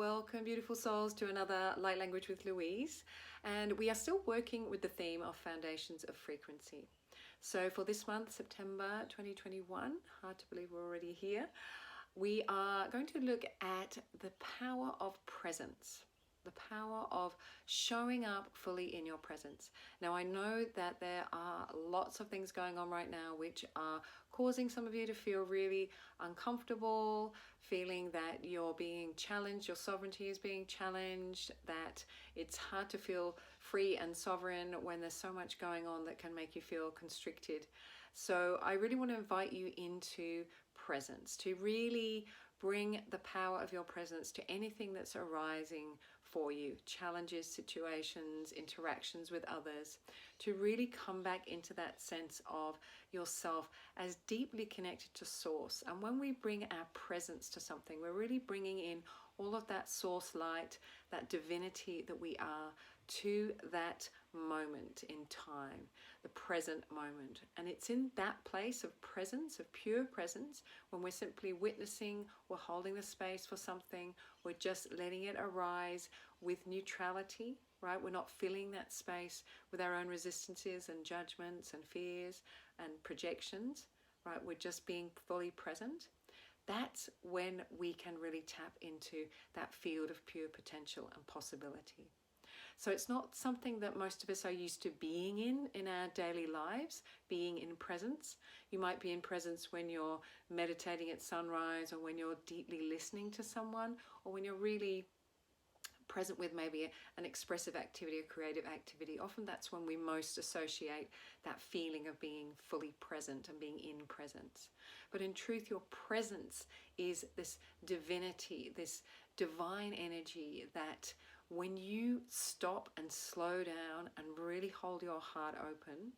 welcome beautiful souls to another Light Language with Louise, and we are still working with the theme of foundations of frequency. So for this month, September 2021, hard to believe we're already here, we are going to look at the power of presence. The power of showing up fully in your presence. Now, I know that there are lots of things going on right now which are causing some of you to feel really uncomfortable, feeling that you're being challenged, your sovereignty is being challenged, that it's hard to feel free and sovereign when there's so much going on that can make you feel constricted. So I really want to invite you into presence, to really bring the power of your presence to anything that's arising for you, challenges, situations, interactions with others, to really come back into that sense of yourself as deeply connected to source. And when we bring our presence to something, we're really bringing in all of that source light, that divinity that we are, to that moment in time, the present moment. And it's in that place of presence, of pure presence, when we're simply witnessing, we're holding the space for something, we're just letting it arise with neutrality, right? We're not filling that space with our own resistances and judgments and fears and projections, right? We're just being fully present. That's when we can really tap into that field of pure potential and possibility. So it's not something that most of us are used to being in our daily lives, being in presence. You might be in presence when you're meditating at sunrise, or when you're deeply listening to someone, or when you're really present with maybe an expressive activity, a creative activity. Often that's when we most associate that feeling of being fully present and being in presence. But in truth, your presence is this divinity, this divine energy that when you stop and slow down and really hold your heart open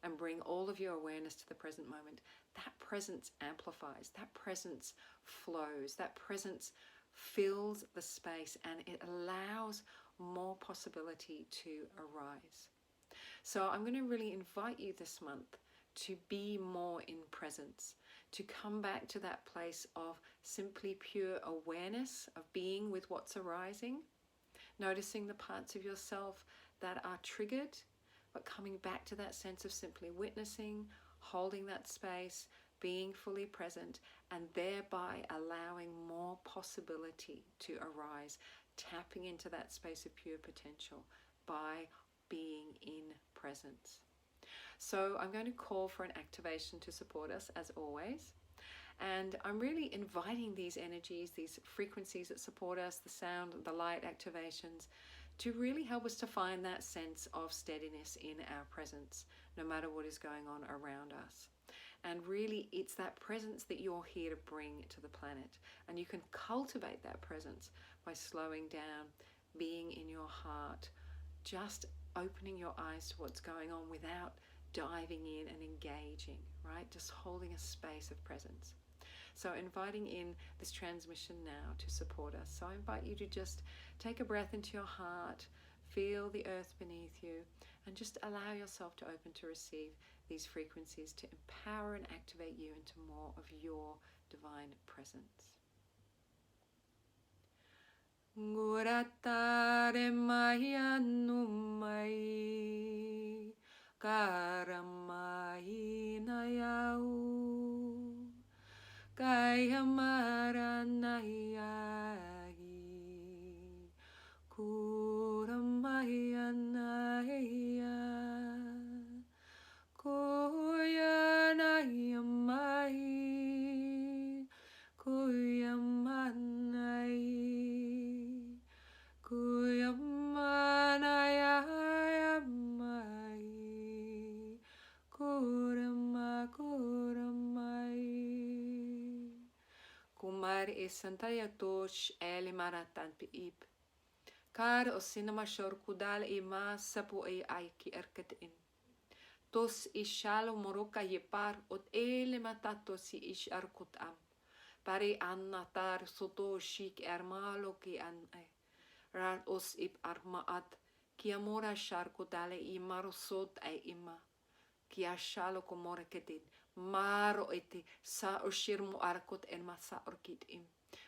and bring all of your awareness to the present moment, that presence amplifies, that presence flows, that presence fills the space, and it allows more possibility to arise. So I'm going to really invite you this month to be more in presence, to come back to that place of simply pure awareness of being with what's arising, noticing the parts of yourself that are triggered, but coming back to that sense of simply witnessing, holding that space, being fully present, and thereby allowing more possibility to arise, tapping into that space of pure potential by being in presence. So I'm going to call for an activation to support us, as always. And I'm really inviting these energies, these frequencies that support us, the sound, the light activations, to really help us to find that sense of steadiness in our presence, no matter what is going on around us. And really, it's that presence that you're here to bring to the planet. And you can cultivate that presence by slowing down, being in your heart, just opening your eyes to what's going on without diving in and engaging, right? Just holding a space of presence. So inviting in this transmission now to support us. So I invite you to just take a breath into your heart, feel the earth beneath you, and just allow yourself to open to receive these frequencies to empower and activate you into more of your divine presence. Guratare maya numai karamai nayau kaya maranayai kuramaya naya kuyanayamai kuyamanai kuyamanayamai kuramai kumar isantaya tosh eli maratan piip kar osinama shor kudal ima sapu aiki erketin tos ishalo moroka yepar ot ele matato si ish arkut am pare annatar soto shik ermalo ki an rar os ip armaat ki amora shar kudale imar sot ai ima ki ashalo komorketin maro ete sa oshirmo arkot en masa orkit im.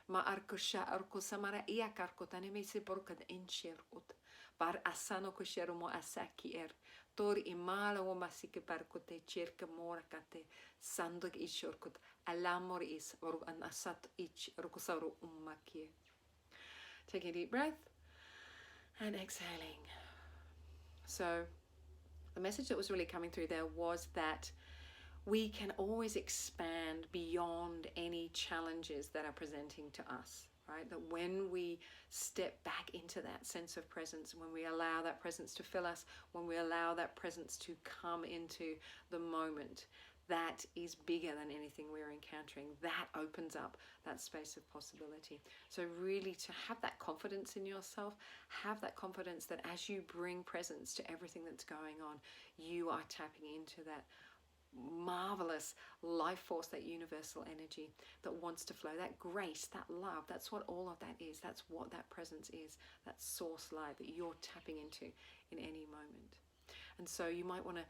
Ma arko sha arko samara iak arkot anime se porkat enshirkot. Par asano kosherumo asaki Tor imala o masike parkote circa morakate sandok ishorkot alamor is or an asat ich rokosauro ummakie. Taking a deep breath and exhaling. So the message that was really coming through there was that we can always expand beyond any challenges that are presenting to us, right? That when we step back into that sense of presence, when we allow that presence to fill us, when we allow that presence to come into the moment, that is bigger than anything we're encountering. That opens up that space of possibility. So really to have that confidence in yourself, have that confidence that as you bring presence to everything that's going on, you are tapping into that marvelous life force, that universal energy that wants to flow, that grace, that love. That's what all of that is. That's what that presence is, that source light that you're tapping into in any moment. And so you might want to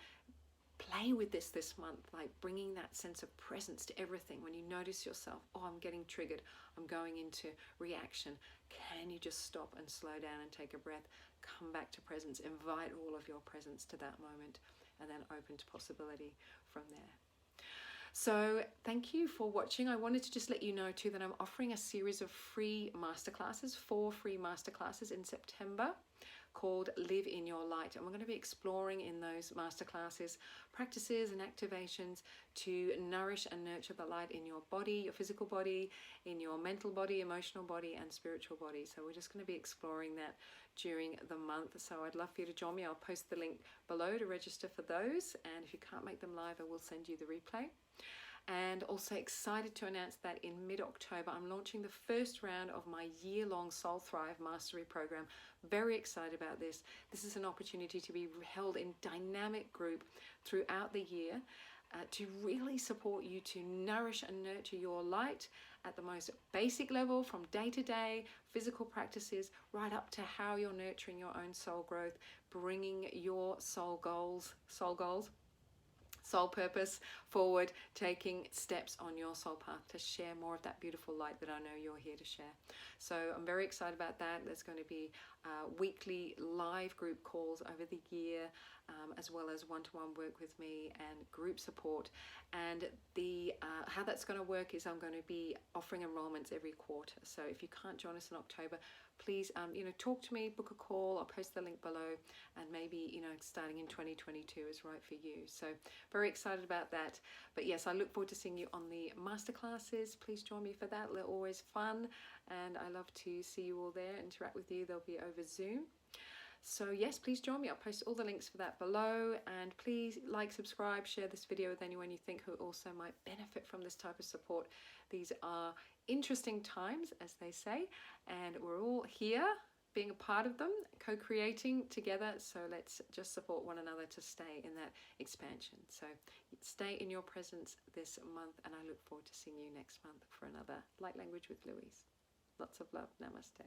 play with this month, like bringing that sense of presence to everything. When you notice yourself, oh, I'm getting triggered, I'm going into reaction, can you just stop and slow down and take a breath, come back to presence, invite all of your presence to that moment, and then open to possibility from there. So thank you for watching. I wanted to just let you know too that I'm offering a series of free masterclasses, 4 free masterclasses in September, called Live in Your Light. And we're going to be exploring in those masterclasses practices and activations to nourish and nurture the light in your body, your physical body, in your mental body, emotional body, and spiritual body. So we're just going to be exploring that during the month. So I'd love for you to join me. I'll post the link below to register for those. And if you can't make them live, I will send you the replay. And also excited to announce that in mid-October, I'm launching the first round of my year-long Soul Thrive Mastery Program. Very excited about this. This is an opportunity to be held in dynamic group throughout the year to really support you to nourish and nurture your light at the most basic level, from day-to-day physical practices right up to how you're nurturing your own soul growth, bringing your soul purpose forward, taking steps on your soul path to share more of that beautiful light that I know you're here to share. So I'm very excited about that. There's going to be weekly live group calls over the year, as well as one-to-one work with me and group support. And the how that's going to work is I'm going to be offering enrollments every quarter. So if you can't join us in October, please talk to me, book a call. I'll post the link below, and maybe starting in 2022 is right for you. So very excited about that. But yes, I look forward to seeing you on the masterclasses. Please join me for that. They're always fun, and I love to see you all there, interact with you. They'll be over Zoom. So yes, please join me. I'll post all the links for that below, and please like, subscribe, share this video with anyone you think who also might benefit from this type of support. These are interesting times, as they say, and we're all here being a part of them, co-creating together. So let's just support one another to stay in that expansion. So stay in your presence this month, and I look forward to seeing you next month for another Light Language with Louise. Lots of love. Namaste.